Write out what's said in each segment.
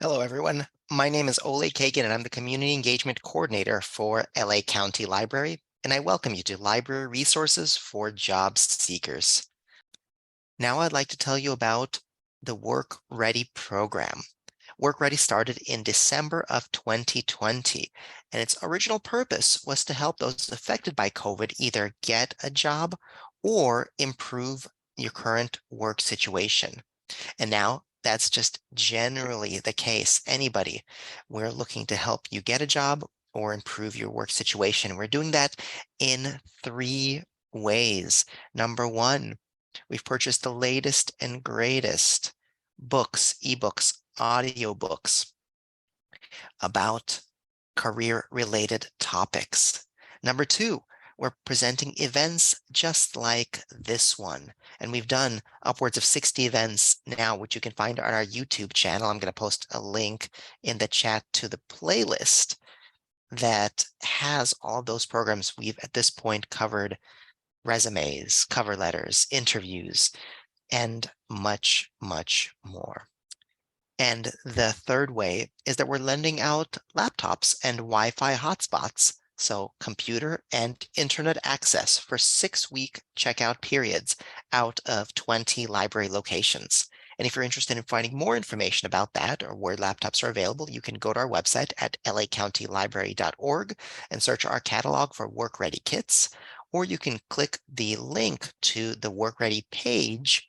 Hello, everyone. My name is Ole Kagan, and I'm the Community Engagement Coordinator for LA County Library, and I welcome you to Library Resources for Job Seekers. Now I'd like to tell you about the Work Ready program. Work Ready started in December of 2020, and its original purpose was to help those affected by COVID either get a job or improve your current work situation. And now that's just generally the case. Anybody, we're looking to help you get a job or improve your work situation. We're doing that in three ways. Number one, we've purchased the latest and greatest books, ebooks, audiobooks about career-related topics. Number two, we're presenting events just like this one. And we've done upwards of 60 events now, which you can find on our YouTube channel. I'm going to post a link in the chat to the playlist that has all those programs. We've at this point covered resumes, cover letters, interviews, and much, much more. And the third way is that we're lending out laptops and Wi-Fi hotspots, so computer and internet access for 6-week checkout periods out of 20 library locations. And if you're interested in finding more information about that or where laptops are available, you can go to our website at lacountylibrary.org and search our catalog for Work Ready kits, or you can click the link to the Work Ready page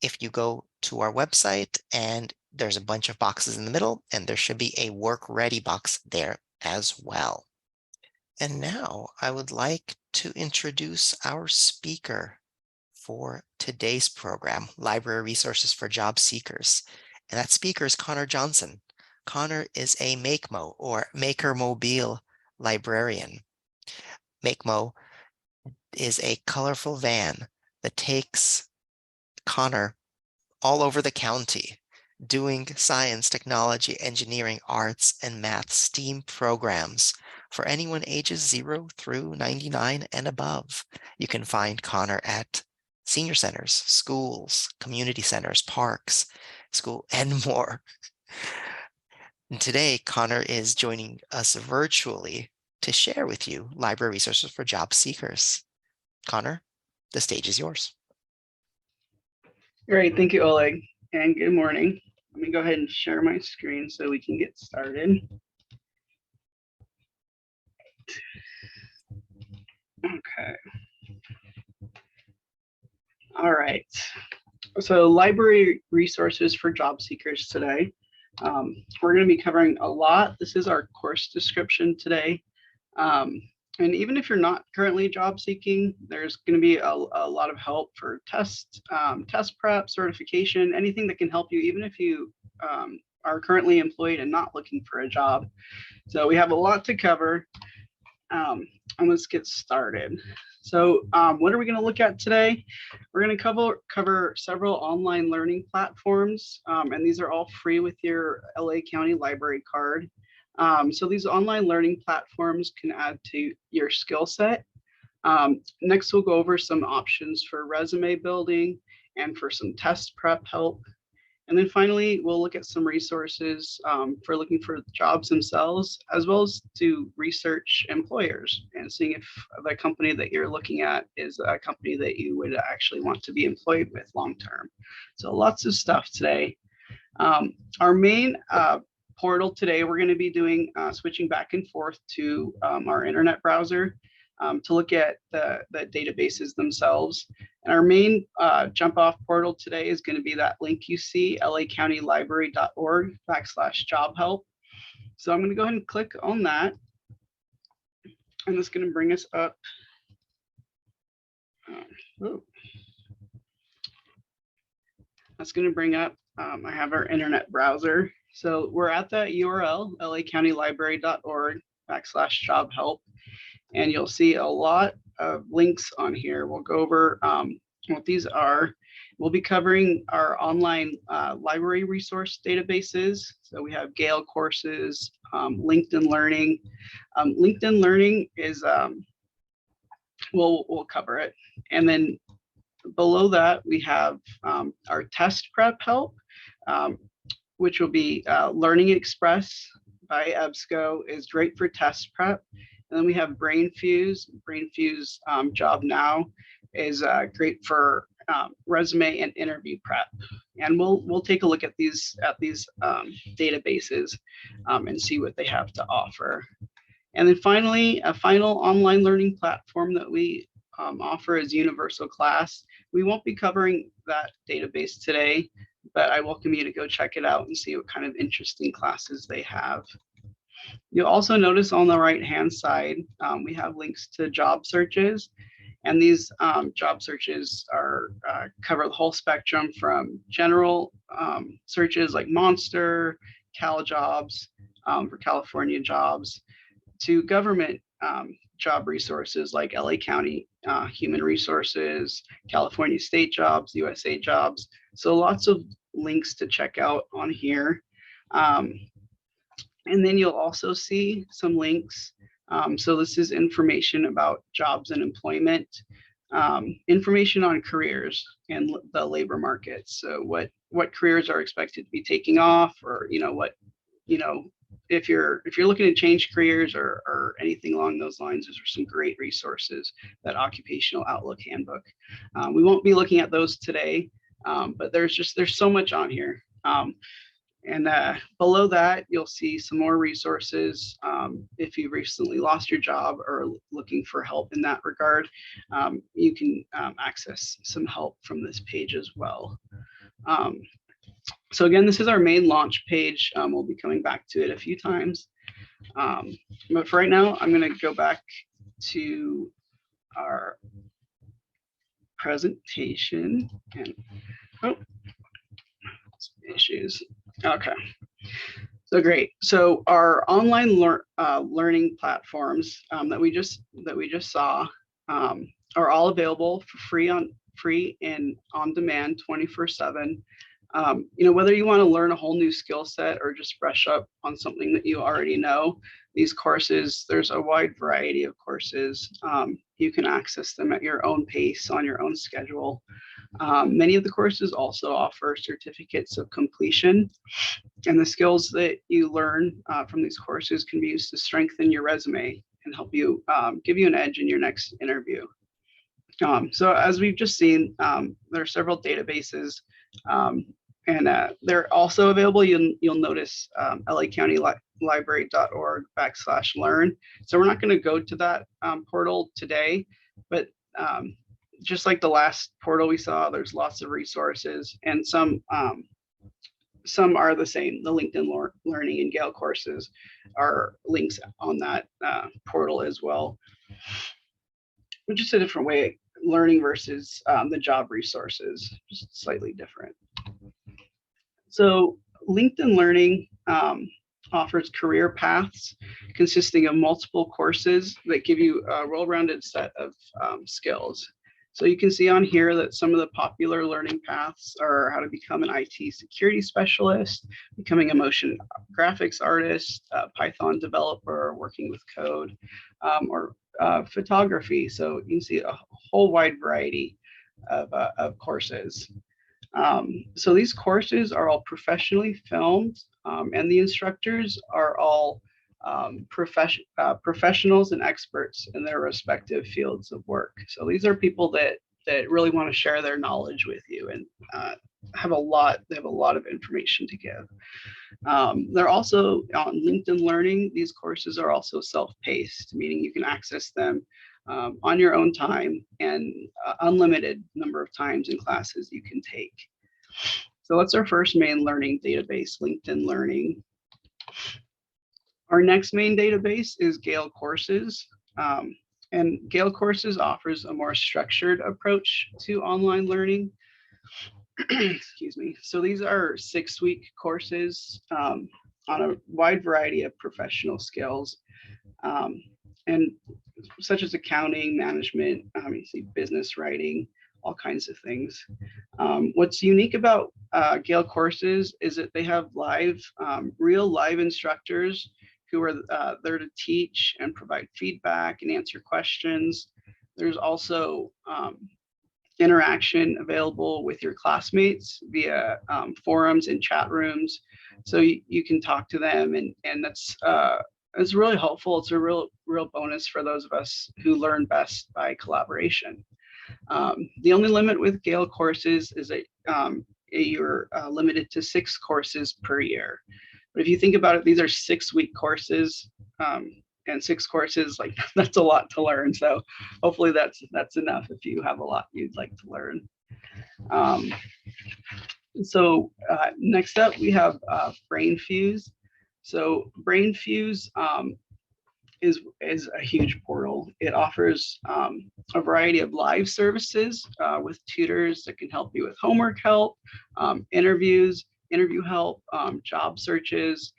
if you go to our website, and there's a bunch of boxes in the middle, and there should be a Work Ready box there as well. And now I would like to introduce our speaker for today's program, Library Resources for Job Seekers. And that speaker is Connor Johnson. Connor is a MakeMo or Maker Mobile librarian. MakeMo is a colorful van that takes Connor all over the county, doing science, technology, engineering, arts, and math STEAM programs for anyone ages 0 through 99 and above. You can find Connor at senior centers, schools, community centers, parks, school, and more. And today, Connor is joining us virtually to share with you library resources for job seekers. Connor, the stage is yours. Great, thank you, Oleg, and good morning. Let me go ahead and share my screen so we can get started. Okay. All right. So library resources for job seekers today. We're going to be covering a lot. This is our course description today. And even if you're not currently job seeking, there's going to be a lot of help for test prep, certification, anything that can help you, even if you are currently employed and not looking for a job. So we have a lot to cover, and let's get started. So what are we going to look at today? We're going to cover several online learning platforms, and these are all free with your LA County Library card. So these online learning platforms can add to your skill set. Next, we'll go over some options for resume building and for some test prep help. And then finally, we'll look at some resources for looking for jobs themselves, as well as to research employers and seeing if the company that you're looking at is a company that you would actually want to be employed with long term. So lots of stuff today. Our main portal today, we're going to be doing switching back and forth to our internet browser to look at the databases themselves. And our main jump off portal today is going to be that link you see, lacountylibrary.org/job help. So I'm going to go ahead and click on that. And it's going to bring us up. That's going to bring up, I have our internet browser. So we're at that URL, lacountylibrary.org/job help. And you'll see a lot of links on here. We'll go over what these are. We'll be covering our online library resource databases. So we have GALE courses, LinkedIn Learning. LinkedIn Learning is, we'll cover it. And then below that, we have our test prep help. which will be Learning Express by EBSCO, is great for test prep. And then we have BrainFuse JobNow is great for resume and interview prep. And we'll take a look at these databases and see what they have to offer. And then finally, a final online learning platform that we offer is Universal Class. We won't be covering that database today, but I welcome you to go check it out and see what kind of interesting classes they have. You'll also notice on the right-hand side, we have links to job searches. And these job searches are cover the whole spectrum from general searches like Monster, Cal Jobs for California jobs, to government job resources like LA County Human Resources, California State Jobs, USA Jobs. So lots of links to check out on here. And then you'll also see some links. So this is information about jobs and employment, information on careers and the labor market. So what careers are expected to be taking off, or if you're looking to change careers or anything along those lines, those are some great resources. That Occupational Outlook Handbook. We won't be looking at those today, but there's so much on here. And below that, you'll see some more resources. If you recently lost your job or looking for help in that regard, you can access some help from this page as well. So again, this is our main launch page. We'll be coming back to it a few times. But for right now, I'm going to go back to our presentation. And issues. Okay, so great. So our online learning platforms that we just saw are all available for free and on demand 24/7. Whether you want to learn a whole new skill set or just brush up on something that you already know, these courses, there's a wide variety of courses. You can access them at your own pace on your own schedule. Many of the courses also offer certificates of completion, and the skills that you learn from these courses can be used to strengthen your resume and help you give you an edge in your next interview. So as we've just seen, there are several databases, and they're also available. You'll notice lacountylibrary.org/learn. So we're not going to go to that portal today, but just like the last portal we saw, there's lots of resources, and some are the same. The LinkedIn Learning and GALE courses are links on that portal as well, which is a different way of learning versus the job resources, just slightly different. So LinkedIn Learning offers career paths consisting of multiple courses that give you a well-rounded set of skills. So you can see on here that some of the popular learning paths are how to become an IT security specialist, becoming a motion graphics artist, Python developer, working with code, or photography. So you can see a whole wide variety of courses. So these courses are all professionally filmed, and the instructors are all professionals and experts in their respective fields of work. So these are people that really want to share their knowledge with you and have a lot of information to give. They're also on LinkedIn Learning. These courses are also self-paced, meaning you can access them on your own time and unlimited number of times in classes you can take. So that's our first main learning database, LinkedIn Learning. Our next main database is GALE Courses, and GALE Courses offers a more structured approach to online learning. Excuse me. So these are 6-week courses on a wide variety of professional skills, and such as accounting, management, business writing, all kinds of things. What's unique about GALE Courses is that they have real live instructors who are there to teach and provide feedback and answer questions. There's also interaction available with your classmates via forums and chat rooms. So you can talk to them, and that's it's really helpful. It's a real bonus for those of us who learn best by collaboration. The only limit with GALE courses is that you're limited to 6 courses per year. But if you think about it, these are 6-week courses, and 6 courses, like that's a lot to learn. So hopefully that's enough if you have a lot you'd like to learn. So next up, we have BrainFuse. So BrainFuse is a huge portal. It offers a variety of live services with tutors that can help you with homework help, interview help, job searches.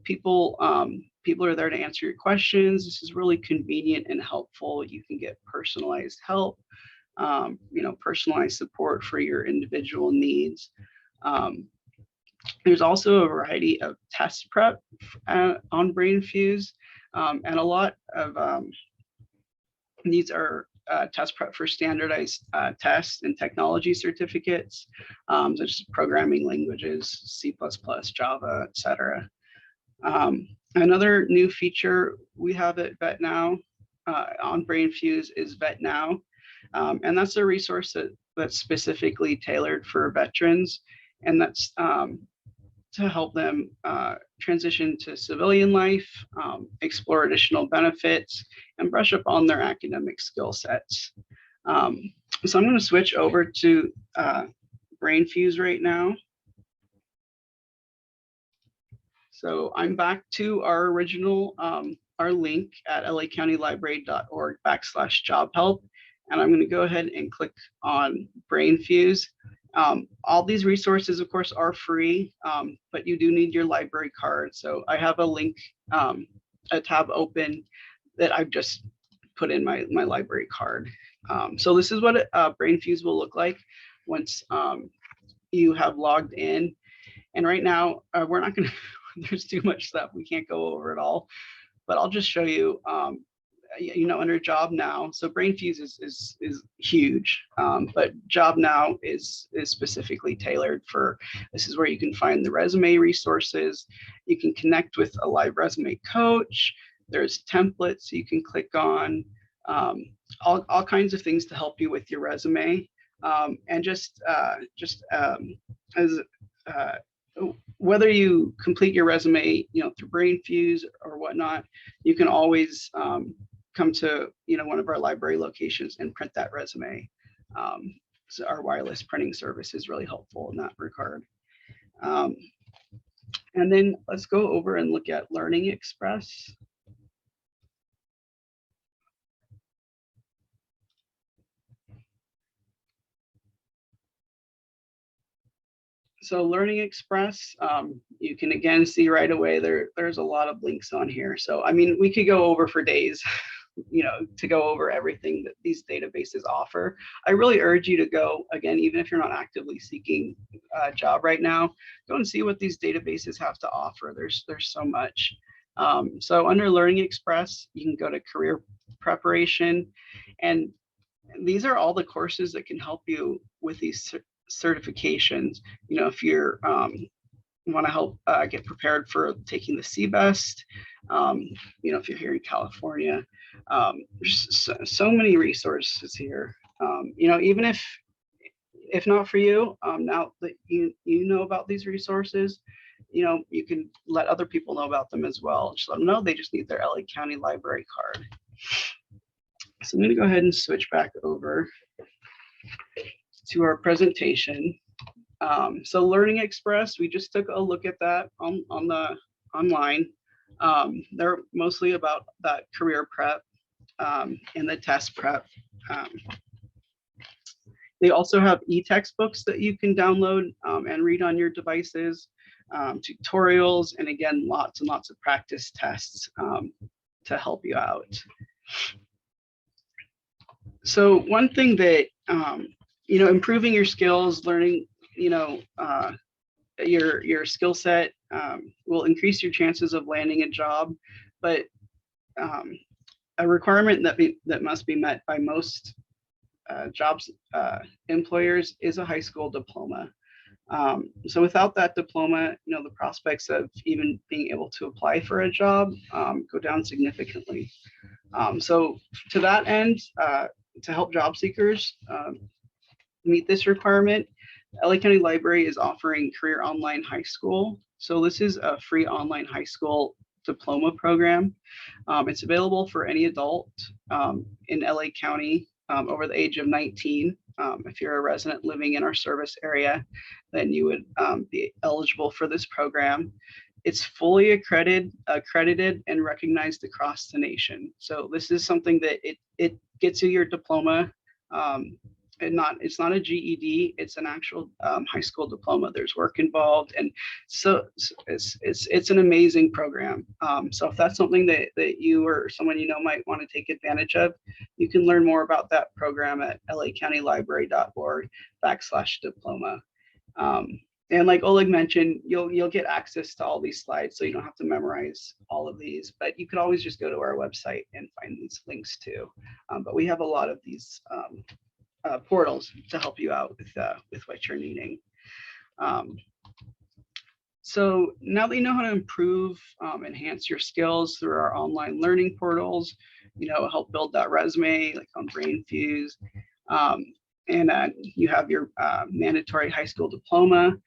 People are there to answer your questions. This is really convenient and helpful. You can get personalized help, personalized support for your individual needs. There's also a variety of test prep on BrainFuse, and a lot of these are test prep for standardized tests and technology certificates, such as programming languages, C++, Java, etc. Another new feature we have at VetNow on BrainFuse is VetNow, and that's a resource that's specifically tailored for veterans, and that's to help them transition to civilian life, explore additional benefits, and brush up on their academic skill sets. So I'm going to switch over to BrainFuse right now. So I'm back to our original, our link at lacountylibrary.org/job-help, and I'm going to go ahead and click on BrainFuse. All these resources, of course, are free, but you do need your library card. So I have a link, a tab open that I've just put in my library card. So this is what BrainFuse will look like once you have logged in. And right now, we're not going to, there's too much stuff. We can't go over it all, but I'll just show you, under JobNow. So BrainFuse is huge, but JobNow is specifically tailored for, this is where you can find the resume resources. You can connect with a live resume coach. There's templates you can click on, all kinds of things to help you with your resume. And whether you complete your resume, through BrainFuse or whatnot, you can always come to one of our library locations and print that resume. So our wireless printing service is really helpful in that regard. And then let's go over and look at Learning Express. So Learning Express, you can again see right away there's a lot of links on here. So I mean, we could go over for days, to go over everything that these databases offer. I really urge you to go, again, even if you're not actively seeking a job right now, go and see what these databases have to offer. There's so much. So under Learning Express, you can go to career preparation, and these are all the courses that can help you with these certifications. If you're want to help get prepared for taking the CBEST, if you're here in California, there's so many resources here. Even if not for you, now that you know about these resources, you can let other people know about them as well. Just let them know they just need their LA County Library card. So I'm going to go ahead and switch back over to our presentation. So Learning Express, we just took a look at that online. They're mostly about that career prep and the test prep. They also have e-textbooks that you can download and read on your devices, tutorials, and again, lots and lots of practice tests to help you out. So one thing that, improving your skills, learning, your skill set will increase your chances of landing a job, but a requirement that must be met by most jobs employers is a high school diploma. So without that diploma, the prospects of even being able to apply for a job go down significantly. So to that end, to help job seekers meet this requirement, LA County Library is offering Career Online High School. So this is a free online high school diploma program. It's available for any adult in LA County over the age of 19. If you're a resident living in our service area, then you would be eligible for this program. It's fully accredited and recognized across the nation. So this is something that it gets you your diploma. It's not a GED, it's an actual high school diploma. There's work involved, and so it's an amazing program. So if that's something that you or someone might want to take advantage of, you can learn more about that program at lacountylibrary.org/diploma. And like Oleg mentioned, you'll get access to all these slides, so you don't have to memorize all of these, but you could always just go to our website and find these links too. But we have a lot of these portals to help you out with what you're needing. So now that you know how to improve, enhance your skills through our online learning portals, help build that resume like on BrainFuse, and you have your mandatory high school diploma.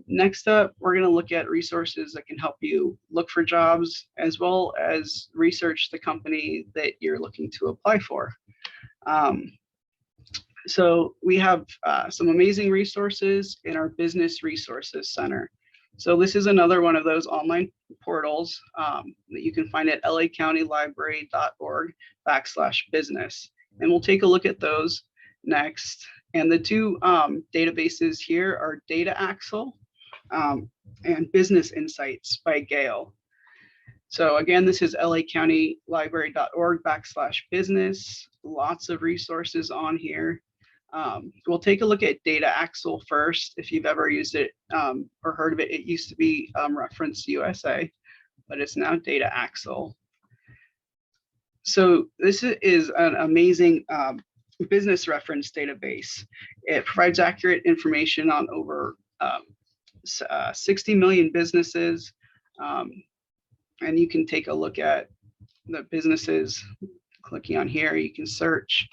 Next up, we're going to look at resources that can help you look for jobs, as well as research the company that you're looking to apply for. So we have some amazing resources in our Business Resources Center. So this is another one of those online portals that you can find at lacountylibrary.org/business. And we'll take a look at those next. And the two databases here are Data Axle and Business Insights by GALE. So again, this is lacountylibrary.org/business. Lots of resources on here. We'll take a look at Data Axle first. If you've ever used it or heard of it, it used to be Reference USA, but it's now Data Axle. So this is an amazing business reference database. It provides accurate information on over 60 million businesses. And you can take a look at the businesses. Clicking on here, you can search.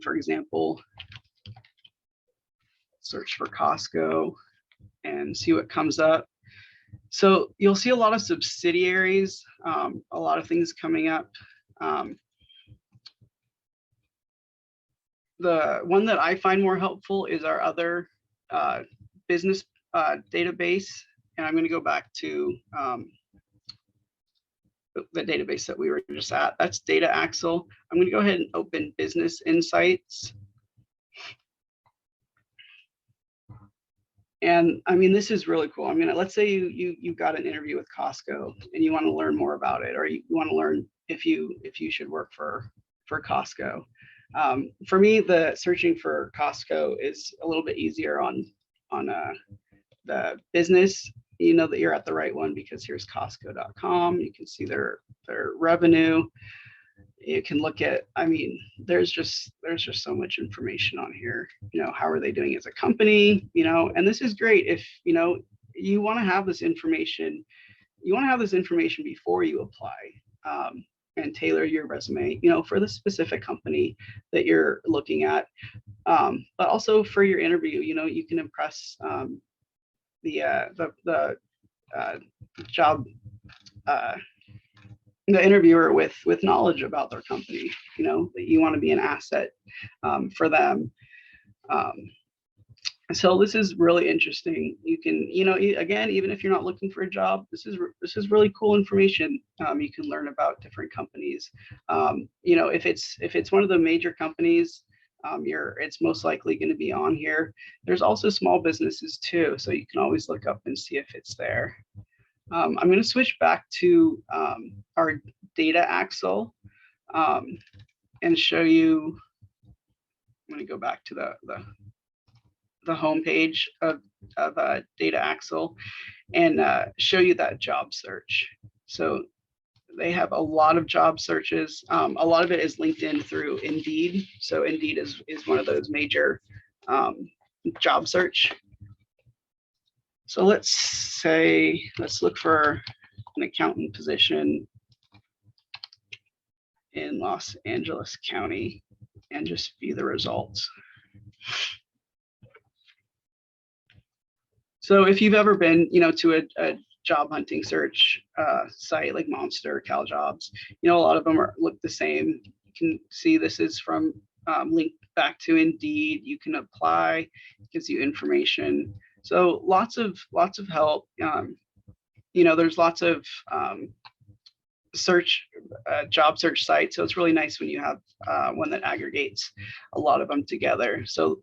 For example, search for Costco and see what comes up. So you'll see a lot of subsidiaries, a lot of things coming up. The one that I find more helpful is our other business database. And I'm going to go back to the database that we were just at. That's Data Axle. I'm going to go ahead and open Business Insights. And I mean, this is really cool. Let's say you got an interview with Costco and you want to learn more about it, or you want to learn if you should work for Costco. For me, the searching for Costco is a little bit easier on the business. You know that you're at the right one because here's Costco.com. You can see their revenue. You can look at, there's just so much information on here. How are they doing as a company? And this is great if you want to have this information. You want to have this information before you apply and tailor your resume, for the specific company that you're looking at. But also for your interview, you can impress the job the interviewer with knowledge about their company, that you want to be an asset for them. So this is really interesting. You can, again, even if you're not looking for a job, this is really cool information. You can learn about different companies. If it's one of the major companies, it's most likely going to be on here. There's also small businesses too, so you can always look up and see if it's there. I'm going to switch back to our Data Axle and show you. I'm going to go back to the home page of Data Axle and show you that job search. So they have a lot of job searches. A lot of it is linked in through Indeed. So Indeed is one of those major job search. So let's look for an accountant position in Los Angeles County and just view the results. So if you've ever been, to a job hunting search site like Monster, CalJobs, a lot of them look the same. You can see this is from linked back to Indeed. You can apply, it gives you information. So lots of help. There's lots of job search sites. So it's really nice when you have one that aggregates a lot of them together. So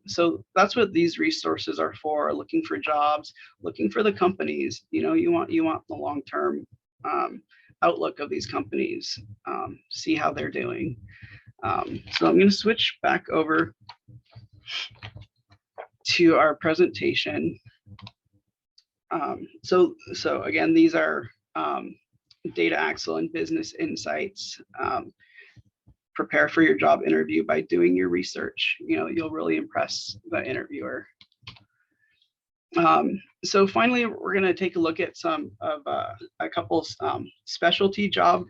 that's what these resources are for, looking for jobs, looking for the companies. You want the long-term outlook of these companies, see how they're doing. So I'm going to switch back over to our presentation. So again, these are data axle and business insights. Prepare for your job interview by doing your research. You'll really impress the interviewer. So finally, we're going to take a look at some of a couple specialty job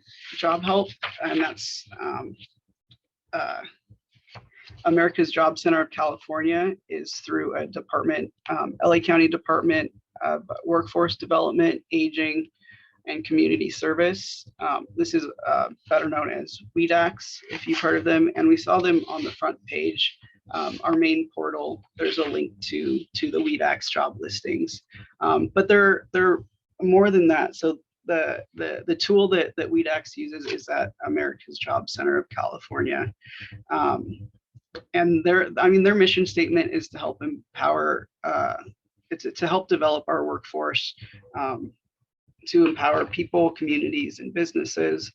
help, and that's America's Job Center of California is through a department, LA County Department of Workforce Development, Aging, and Community Service. This is better known as WEDAX, if you've heard of them, and we saw them on the front page. Our main portal, there's a link to the WEDAX job listings, but they're more than that. So the tool that WEDAX uses is that America's Job Center of California, and their mission statement is to help empower, to help develop our workforce, to empower people, communities, and businesses.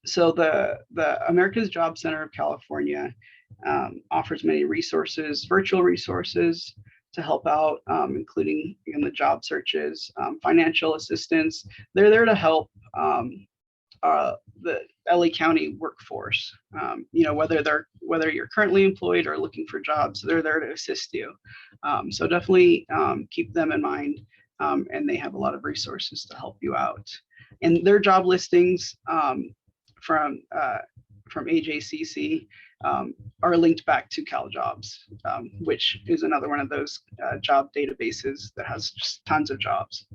So the America's Job Center of California offers many resources, virtual resources to help out, including in the job searches, financial assistance. They're there to help the LA County workforce. Whether you're currently employed or looking for jobs, they're there to assist you. So definitely keep them in mind. And they have a lot of resources to help you out. And their job listings from AJCC are linked back to CalJobs, which is another one of those job databases that has just tons of jobs.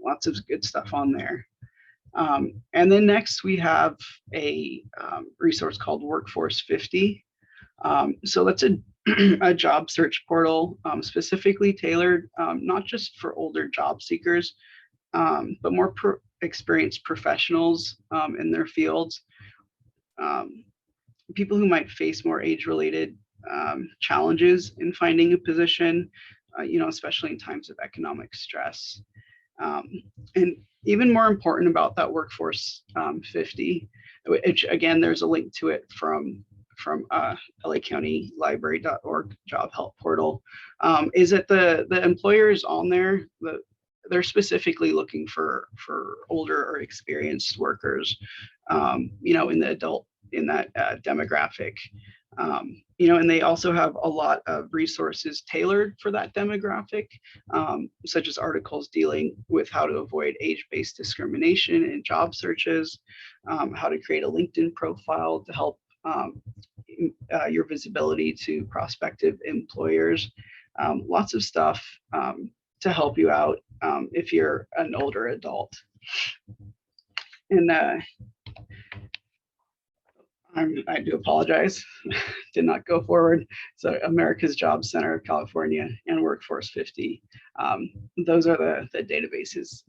Lots of good stuff on there. And then next we have a resource called Workforce 50. So that's a job search portal specifically tailored not just for older job seekers, but more experienced professionals in their fields, people who might face more age-related challenges in finding a position, especially in times of economic stress. And even more important about that Workforce 50, which again, there's a link to it from LACountyLibrary.org job help portal, is that the employers on there, they're specifically looking for older or experienced workers, in that demographic. And they also have a lot of resources tailored for that demographic, such as articles dealing with how to avoid age-based discrimination in job searches, how to create a LinkedIn profile to help your visibility to prospective employers, lots of stuff to help you out if you're an older adult. And I do apologize, did not go forward. So America's Job Center of California and Workforce 50. Those are the databases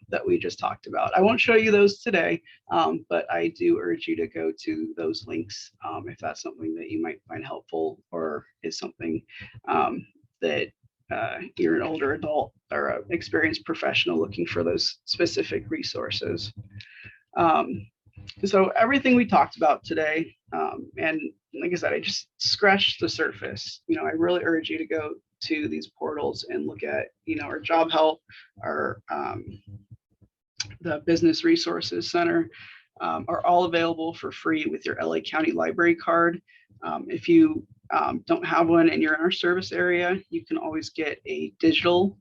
that we just talked about. I won't show you those today, but I do urge you to go to those links if that's something that you might find helpful, or is something that you're an older adult or an experienced professional looking for those specific resources. So everything we talked about today, and like I said, I just scratched the surface. I really urge you to go to these portals and look at, our job help, our the Business Resources Center are all available for free with your LA County Library card. If you don't have one and you're in our service area, you can always get a digital,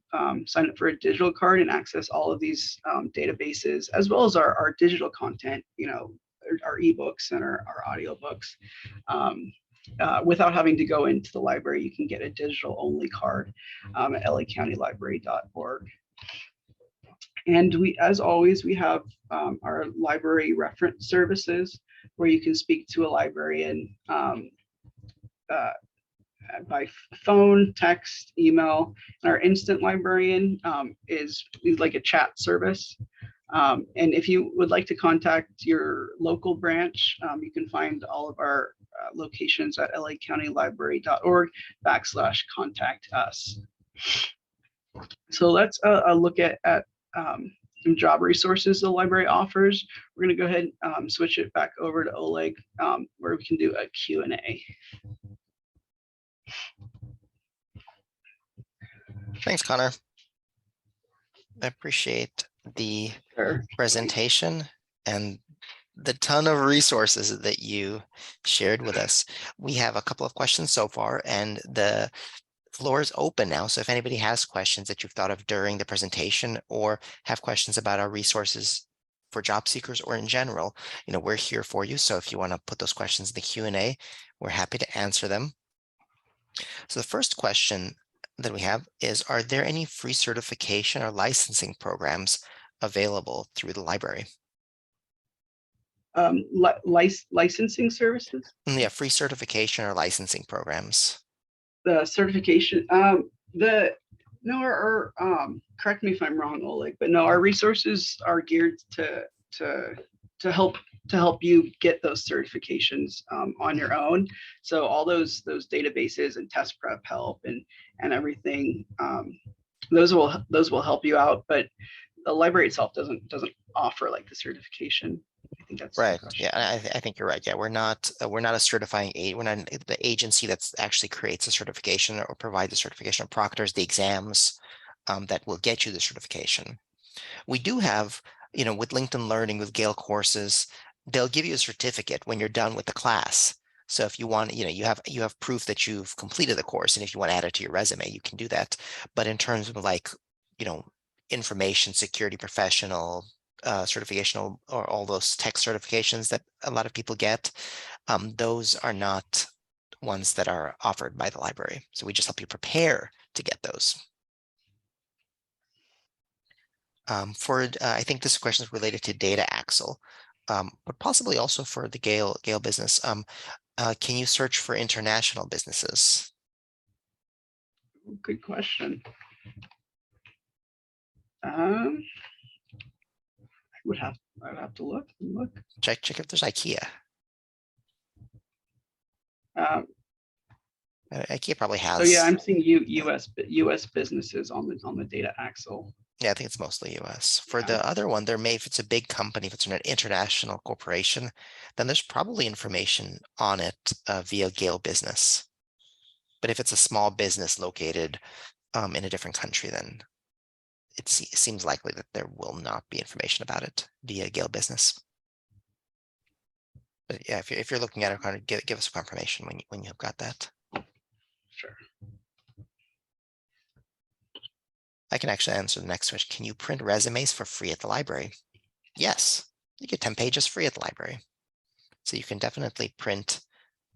sign up for a digital card and access all of these databases, as well as our digital content, our ebooks and our audiobooks. Without having to go into the library, you can get a digital only card at lacountylibrary.org. And as always, we have our library reference services where you can speak to a librarian by phone, text, email. And our instant librarian is like a chat service. And if you would like to contact your local branch, you can find all of our locations at lacountylibrary.org/contact us. So let's look at some job resources the library offers. We're going to go ahead and switch it back over to Oleg, where we can do a Q&A. Thanks, Connor. I appreciate the presentation and the ton of resources that you shared with us. We have a couple of questions so far, and the floor is open now. So if anybody has questions that you've thought of during the presentation or have questions about our resources for job seekers or in general, we're here for you. So if you want to put those questions in the Q&A, we're happy to answer them. So the first question that we have is, are there any free certification or licensing programs available through the library? Licensing services? Yeah, free certification or licensing programs. The certification, correct me if I'm wrong, Oleg, but no, our resources are geared to help you get those certifications on your own. So all those databases and test prep help and everything, those will help you out, but the library itself doesn't offer like the certification. I think that's right. Yeah, I think you're right. Yeah, we're not a certifying aid. We're not the agency that's actually creates a certification or provides a certification or proctors the exams that will get you the certification. We do have, with LinkedIn Learning, with GALE courses, they'll give you a certificate when you're done with the class. So if you want, you have proof that you've completed the course, and if you want to add it to your resume, you can do that. But in terms of information security professional, certification, or all those tech certifications that a lot of people get, those are not ones that are offered by the library. So we just help you prepare to get those. I think this question is related to Data Axle, but possibly also for the GALE business. Can you search for international businesses? Good question. I would have to look. Check if there's IKEA. IKEA probably has. So yeah, I'm seeing U.S. businesses on the Data Axle. Yeah, I think it's mostly US. For the other one, if it's a big company, if it's an international corporation, then there's probably information on it via GALE Business. But if it's a small business located in a different country, then it seems likely that there will not be information about it via GALE Business. But yeah, if you're looking at it, kind of give us a confirmation when you've got that. Sure. I can actually answer the next question. Can you print resumes for free at the library? Yes, you get 10 pages free at the library. So you can definitely print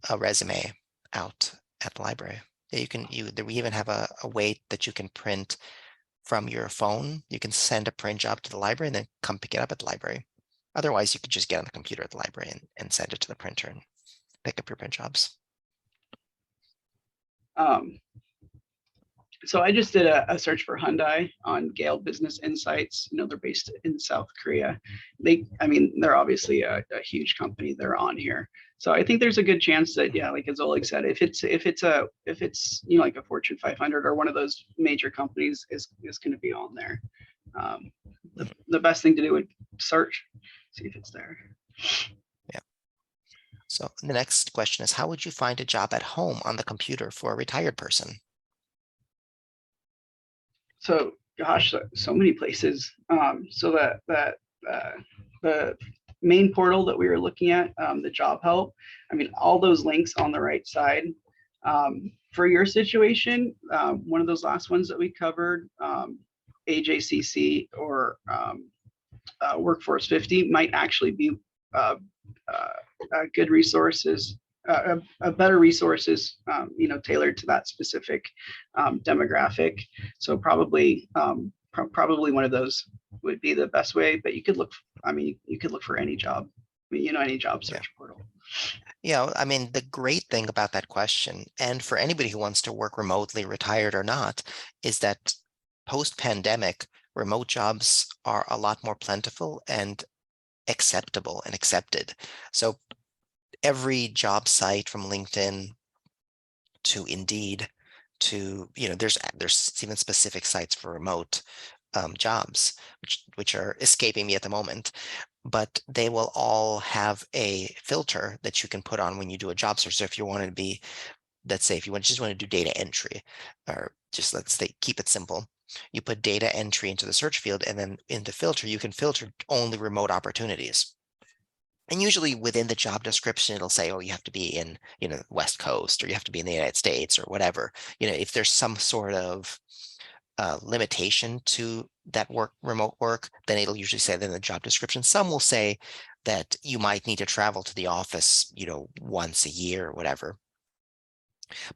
a resume out at the library. We even have a way that you can print from your phone. You can send a print job to the library and then come pick it up at the library. Otherwise, you could just get on the computer at the library and send it to the printer and pick up your print jobs. So I just did a search for Hyundai on GALE Business Insights. They're based in South Korea. They're obviously a huge company. They're on here. So I think there's a good chance that, yeah, like as Oleg said, if it's like a Fortune 500 or one of those major companies is going to be on there. The best thing to do would search, see if it's there. Yeah. So the next question is, how would you find a job at home on the computer for a retired person? So gosh, so many places. So that the main portal that we were looking at, the job help, all those links on the right side For your situation, one of those last ones that we covered, AJCC or Workforce 50 might actually be uh, good resources, a better resources, tailored to that specific demographic. So probably one of those would be the best way. But you could look. I mean, you could look for any job. I mean, any job Yeah. search portal. Yeah, I mean, the great thing about that question, and for anybody who wants to work remotely, retired or not, is that post-pandemic, remote jobs are a lot more plentiful and acceptable and accepted. So every job site from LinkedIn to Indeed to, there's even specific sites for remote jobs, which are escaping me at the moment, but they will all have a filter that you can put on when you do a job search. So if you want to be, let's say, if you just want to do data entry, or just let's say keep it simple, you put data entry into the search field, and then in the filter, you can filter only remote opportunities. And usually within the job description, it'll say, oh, you have to be in, West Coast, or you have to be in the United States or whatever. If there's some sort of limitation to that remote work, then it'll usually say that in the job description. Some will say that you might need to travel to the office, once a year or whatever.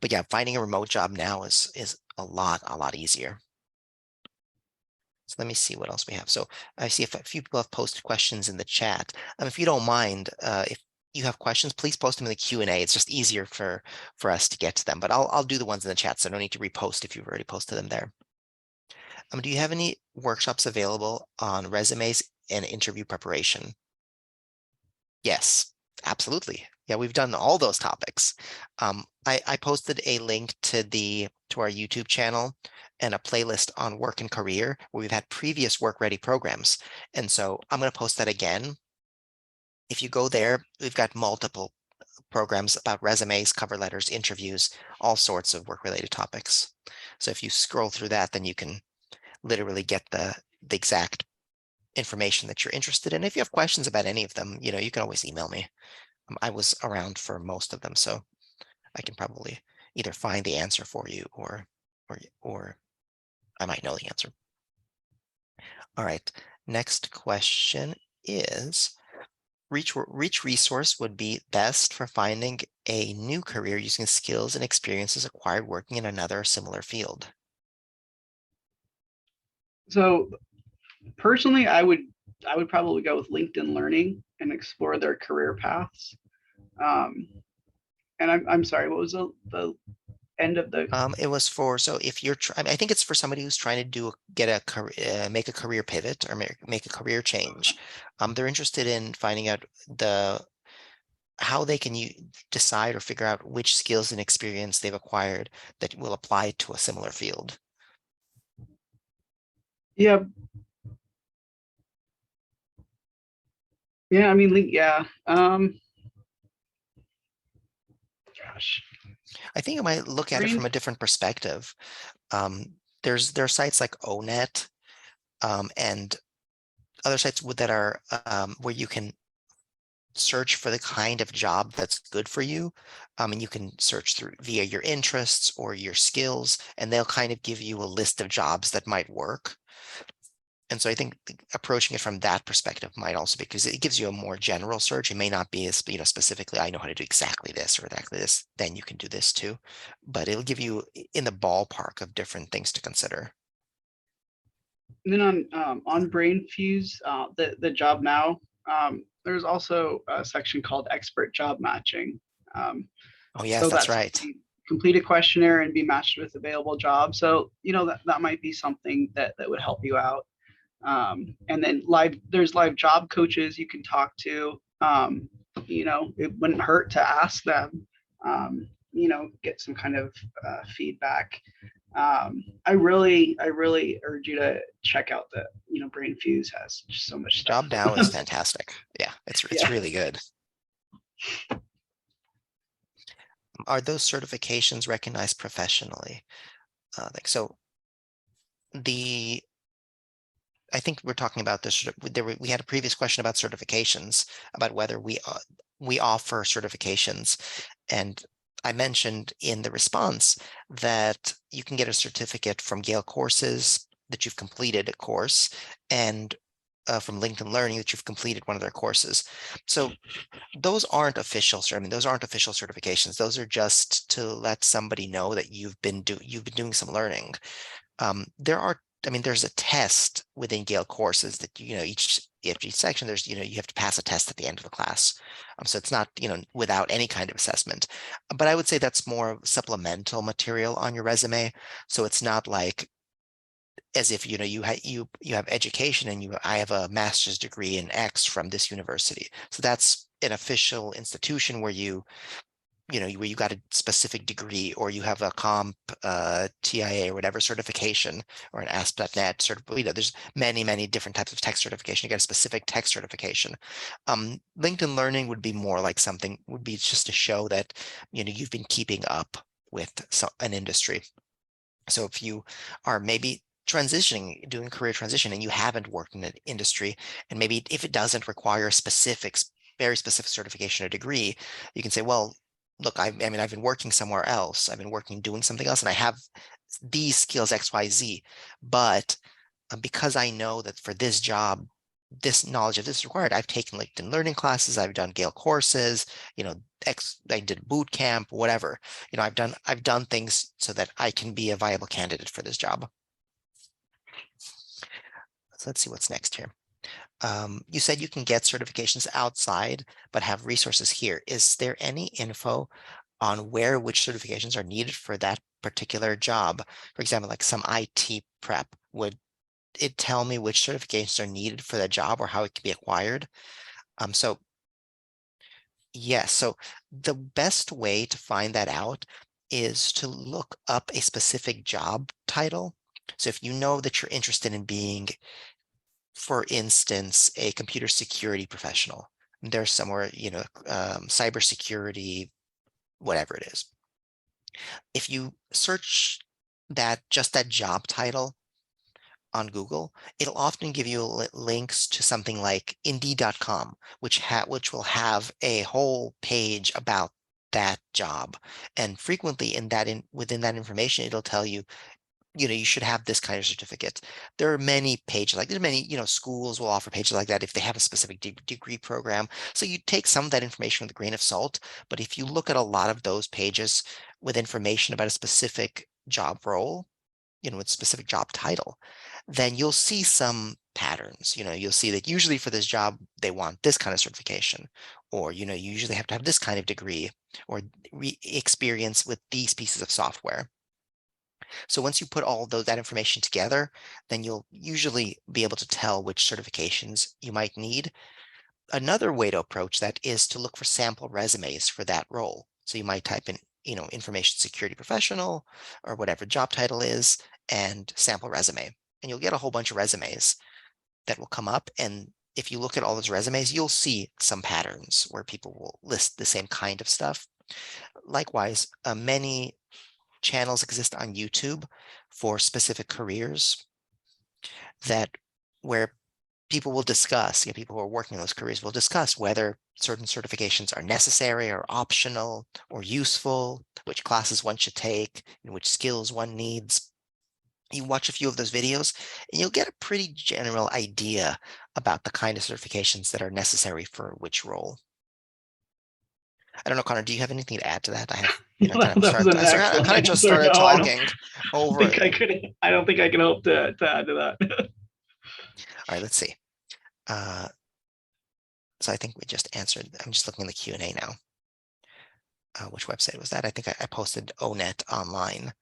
But yeah, finding a remote job now is a lot easier. So let me see what else we have. So I see if a few people have posted questions in the chat. If you don't mind, if you have questions, please post them in the Q&A. It's just easier for us to get to them. But I'll do the ones in the chat, so no need to repost if you've already posted them there. Do you have any workshops available on resumes and interview preparation? Yes, absolutely. Yeah, we've done all those topics. I posted a link to our YouTube channel and a playlist on work and career where we've had previous work ready programs. And so I'm going to post that again. If you go there, we've got multiple programs about resumes, cover letters, interviews, all sorts of work related topics. So if you scroll through that, then you can literally get the exact information that you're interested in. If you have questions about any of them, you can always email me. I was around for most of them, so I can probably either find the answer for you or I might know the answer. All right, next question is, which resource would be best for finding a new career using skills and experiences acquired working in another similar field? So personally, I would probably go with LinkedIn Learning and explore their career paths. And I'm sorry, what was the end of the? It was for, so if you're I think it's for somebody who's trying to make a career pivot or make a career change. They're interested in finding out how they can decide or figure out which skills and experience they've acquired that will apply to a similar field. Yeah. Yeah, I mean, yeah. Gosh. I think I might look at it from a different perspective. There are sites like ONET, and other sites that are where you can search for the kind of job that's good for you. And you can search through via your interests or your skills, and they'll kind of give you a list of jobs that might work. And so I think approaching it from that perspective might also be, because it gives you a more general search. It may not be as, specifically, I know how to do exactly this or exactly this, then you can do this too. But it'll give you in the ballpark of different things to consider. And then on BrainFuse, the JobNow, there's also a section called Expert Job Matching. Oh yes, so that's right. Complete a questionnaire and be matched with available jobs. So that might be something that would help you out. And then there's live job coaches you can talk to. It wouldn't hurt to ask them. Get some kind of feedback. I really urge you to check out the BrainFuse has just so much stuff. JobNow is fantastic. Yeah, it's Yeah. really good. Are those certifications recognized professionally? So I think we're talking about this. We had a previous question about certifications, about whether we offer certifications, and I mentioned in the response that you can get a certificate from GALE courses that you've completed a course, and from LinkedIn Learning that you've completed one of their courses. So those aren't official, I mean, those aren't official certifications. Those are just to let somebody know that you've been doing some learning. I mean, there's a test within GALE courses that, each section, there's, you have to pass a test at the end of the class. So it's not, without any kind of assessment. But I would say that's more supplemental material on your resume. So it's not like as if, you have education and I have a master's degree in X from this university. So that's an official institution where where you got a specific degree, or you have a comp TIA or whatever certification, or an ASP.NET there's many different types of tech certification. You get a specific tech certification. LinkedIn Learning would be more like would be just to show that, you've been keeping up with an industry. So if you are maybe transitioning, doing career transition, and you haven't worked in an industry, and maybe if it doesn't require a very specific certification or degree, you can say, well, look, I mean, I've been working somewhere else. I've been doing something else, and I have these skills X, Y, Z. But because I know that for this job, this knowledge of this is required, I've taken LinkedIn Learning classes, I've done GALE courses, I did boot camp, whatever. I've done things so that I can be a viable candidate for this job. So let's see what's next here. You said you can get certifications outside, but have resources here. Is there any info on which certifications are needed for that particular job? For example, like some IT prep, would it tell me which certifications are needed for that job or how it can be acquired? So yes, so the best way to find that out is to look up a specific job title. So if you know that you're interested in being, for instance, a computer security professional, there's somewhere, cybersecurity, whatever it is. If you search just that job title on Google, it'll often give you links to something like Indeed.com, which will have a whole page about that job. And frequently within that information, it'll tell you, you should have this kind of certificate. There are many pages there's many, schools will offer pages like that if they have a specific degree program. So you take some of that information with a grain of salt, but if you look at a lot of those pages with information about a specific job role, with specific job title, then you'll see some patterns. You'll see that usually for this job, they want this kind of certification, or, you usually have to have this kind of degree or experience with these pieces of software. So once you put all that information together, then you'll usually be able to tell which certifications you might need. Another way to approach that is to look for sample resumes for that role. So you might type in, information security professional or whatever job title is, and sample resume. And you'll get a whole bunch of resumes that will come up. And if you look at all those resumes, you'll see some patterns where people will list the same kind of stuff. Likewise, many channels exist on YouTube for specific careers where people will discuss, people who are working in those careers will discuss whether certain certifications are necessary or optional or useful, which classes one should take, and which skills one needs. You watch a few of those videos and you'll get a pretty general idea about the kind of certifications that are necessary for which role. I don't know, Connor, do you have anything to add to that? I have, No, kind of that was started, an I excellent kind of just answer. started No, I don't talking over think it. I could. I don't think I can hope to add to that. All right, let's see. So I think we just answered. I'm just looking in the Q&A now. Which website was that? I think I posted ONET online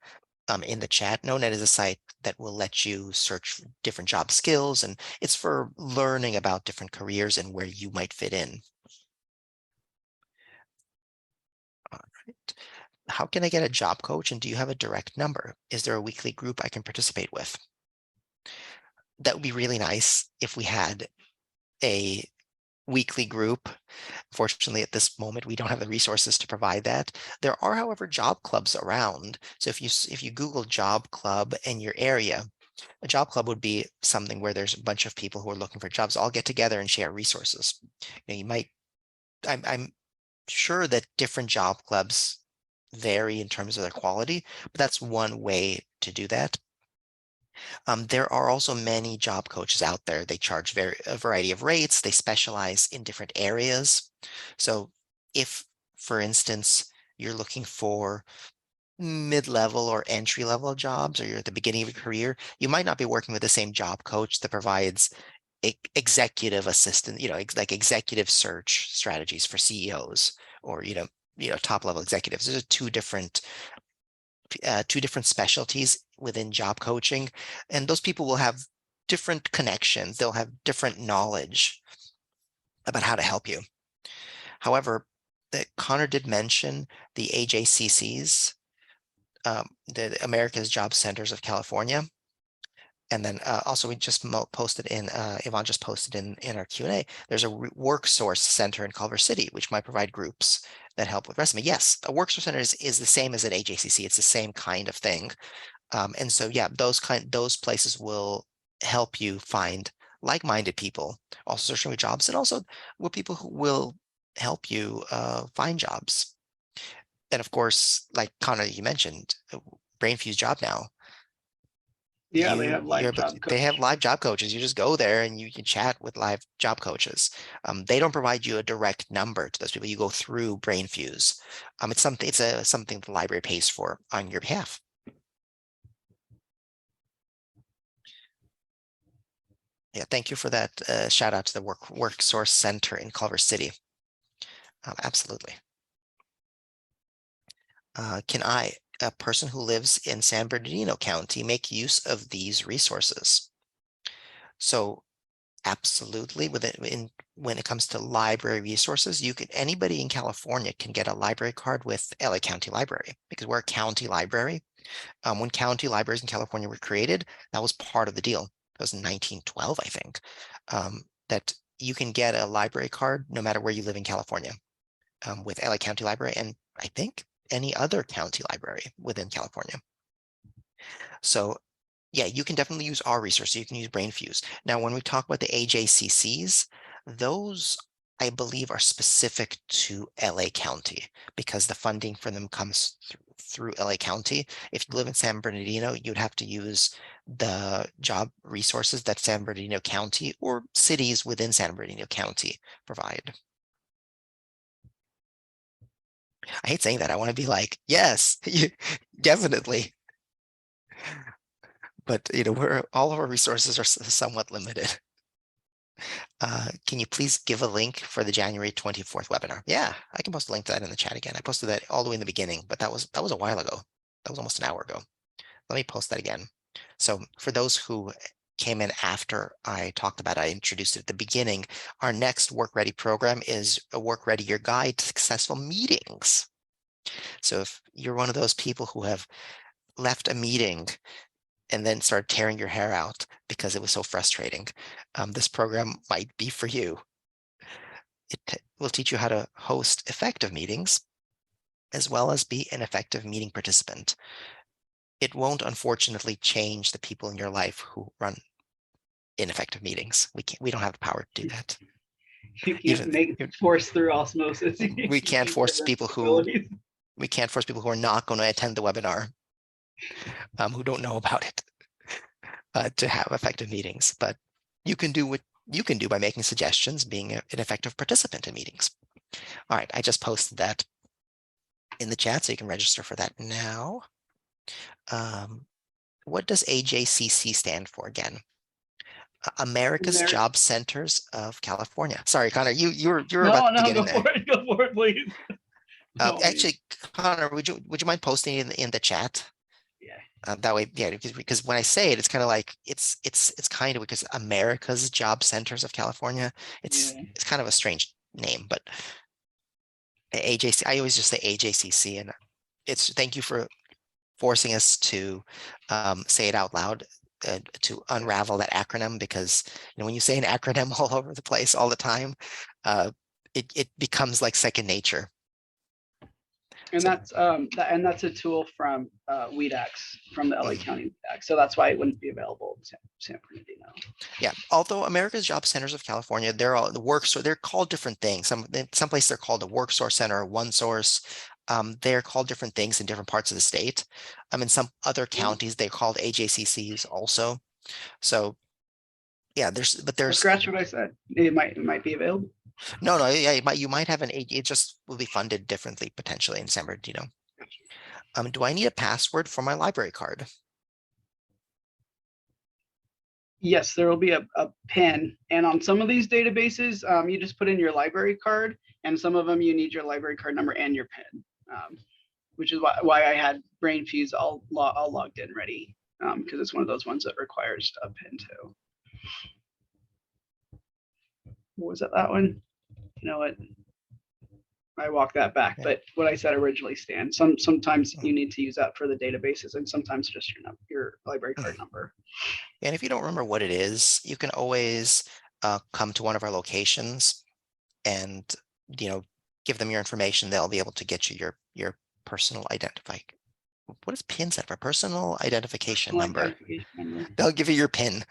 in the chat. And ONET is a site that will let you search for different job skills, and it's for learning about different careers and where you might fit in. All right. How can I get a job coach, and do you have a direct number? Is there a weekly group I can participate with? That would be really nice if we had a weekly group. Fortunately, at this moment, we don't have the resources to provide that. There are, however, job clubs around. So if you Google job club in your area, a job club would be something where there's a bunch of people who are looking for jobs all get together and share resources. I'm sure that different job clubs vary in terms of their quality, but that's one way to do that. There are also many job coaches out there. They charge a variety of rates. They specialize in different areas. So if, for instance, you're looking for mid-level or entry-level jobs, or you're at the beginning of your career, you might not be working with the same job coach that provides executive assistant, like executive search strategies for CEOs or, top level executives. There's two different specialties within job coaching, and those people will have different connections. They'll have different knowledge about how to help you. However, Connor did mention the AJCCs, the America's Job Centers of California. And then also we just posted in, Yvonne just posted in our Q&A, there's a work source center in Culver City, which might provide groups that help with resume. Yes, a work source center is the same as an AJCC. It's the same kind of thing. And so, yeah, those places will help you find like-minded people, also searching for jobs, and also with people who will help you find jobs. And of course, like Connor, you mentioned, BrainFuse JobNow. Yeah, they have live job They have coach. live job coaches. You just go there and you can chat with live job coaches. They don't provide you a direct number to those people. You go through BrainFuse. It's something the library pays for on your behalf. Yeah, thank you for that shout out to the work source center in Culver City. Absolutely. Can I, a person who lives in San Bernardino County, make use of these resources? So absolutely, when it comes to library resources, anybody in California can get a library card with LA County Library because we're a county library. When county libraries in California were created, that was part of the deal. That was in 1912, I think, that you can get a library card no matter where you live in California, with LA County Library, and I think any other county library within California. So yeah, you can definitely use our resources. You can use BrainFuse. Now, when we talk about the AJCCs, those I believe are specific to LA County because the funding for them comes through LA County. If you live in San Bernardino, you'd have to use the job resources that San Bernardino County or cities within San Bernardino County provide. I hate saying that. I want to be like, yes, definitely. But all of our resources are somewhat limited. Can you please give a link for the January 24th webinar? Yeah, I can post a link to that in the chat again. I posted that all the way in the beginning, but that was a while ago. That was almost an hour ago. Let me post that again. So for those who came in after I talked about it, I introduced it at the beginning. Our next Work Ready program is a Work Ready Your Guide to Successful Meetings. So if you're one of those people who have left a meeting and then started tearing your hair out because it was so frustrating, this program might be for you. It will teach you how to host effective meetings, as well as be an effective meeting participant. It won't, unfortunately, change the people in your life who run ineffective meetings. We don't have the power to do that. You can't Even make force through osmosis. we can't force people who are not going to attend the webinar, who don't know about it, to have effective meetings. But you can do what you can do by making suggestions, being an effective participant in meetings. All right, I just posted that in the chat, so you can register for that now. What does AJCC stand for again? America's Job Centers of California. Sorry, Connor, you were about to get in there. Go for it, please. Actually, Connor, would you mind posting it in the chat? Yeah. That way, yeah, because when I say it, it's kind of like it's kind of because America's Job Centers of California. It's kind of a strange name, but AJC. I always just say AJCC, and thank you for forcing us to say it out loud, to unravel that acronym, because when you say an acronym all over the place all the time, it becomes like second nature. And that's a tool from WEDAX, from the LA County WEDAX. So that's why it wouldn't be available in San Bernardino. Yeah, although America's Job Centers of California, they're all they're called different things. Some places they're called a work source center, one source. They're called different things in different parts of the state. In some other counties, they're called AJCCs also. So yeah, there's Scratch what I said. It might be available. no, yeah, you might have it just will be funded differently potentially in December, do I need a password for my library card? Yes, there will be a PIN. And on some of these databases, you just put in your library card, and some of them you need your library card number and your PIN, which is why I had BrainFuse all logged in ready, because it's one of those ones that requires a PIN too. What was it, that one? You know what? I walk that back, Yeah. but what I said originally stands. Sometimes you need to use that for the databases, and sometimes just your library card number. And if you don't remember what it is, you can always come to one of our locations and give them your information. They'll be able to get you your personal identify. What is PIN stand for? Personal identification Personal number. identification number. They'll give you your PIN.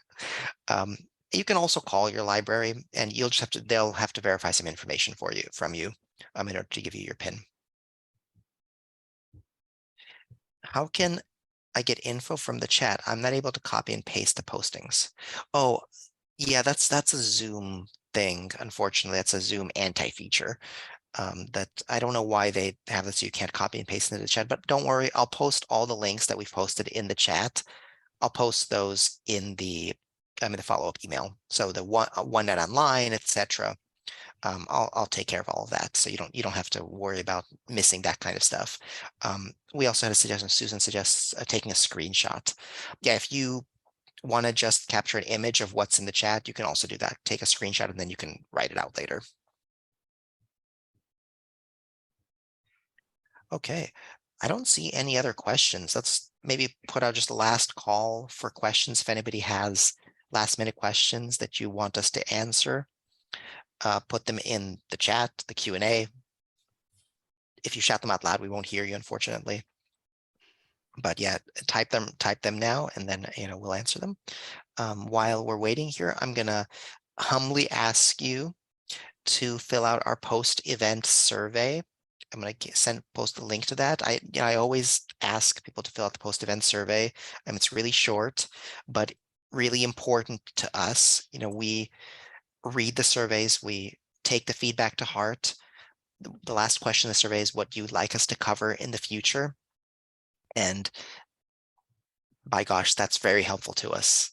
You can also call your library, and they'll have to verify some information from you in order to give you your PIN. How can I get info from the chat? I'm not able to copy and paste the postings. Oh, yeah, that's a Zoom thing. Unfortunately, that's a Zoom anti-feature. That I don't know why they have this, so you can't copy and paste into the chat, but don't worry, I'll post all the links that we've posted in the chat. I'll post those in the follow-up email. So the OneNet Online, etc. I'll take care of all of that, so you don't have to worry about missing that kind of stuff. We also had a suggestion. Susan suggests taking a screenshot. Yeah, if you want to just capture an image of what's in the chat, you can also do that. Take a screenshot and then you can write it out later. Okay, I don't see any other questions. Let's maybe put out just a last call for questions. If anybody has last minute questions that you want us to answer, put them in the chat, the Q&A. If you shout them out loud, we won't hear you, unfortunately. But yeah, type them now, and then we'll answer them. While we're waiting here, I'm gonna humbly ask you to fill out our post-event survey. I'm going to post the link to that. I always ask people to fill out the post-event survey, and it's really short, but really important to us. We read the surveys, we take the feedback to heart. The last question of the survey is what you'd like us to cover in the future. And by gosh, that's very helpful to us.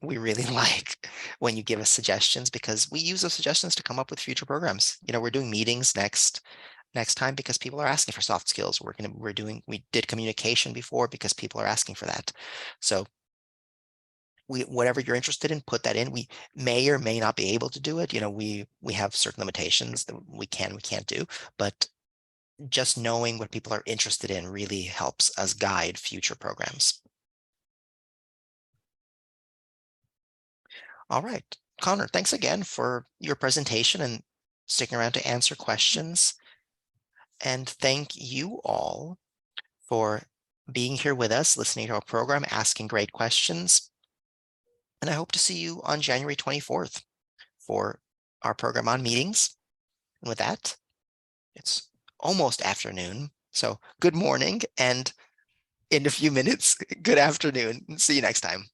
We really like when you give us suggestions, because we use those suggestions to come up with future programs. We're doing meetings next time because people are asking for soft skills. We did communication before because people are asking for that. So whatever you're interested in, put that in. We may or may not be able to do it. We have certain limitations that we can't do, but just knowing what people are interested in really helps us guide future programs. All right, Connor, thanks again for your presentation and sticking around to answer questions. And thank you all for being here with us, listening to our program, asking great questions. And I hope to see you on January 24th for our program on meetings. And with that, it's almost afternoon. So good morning, and in a few minutes, good afternoon. See you next time.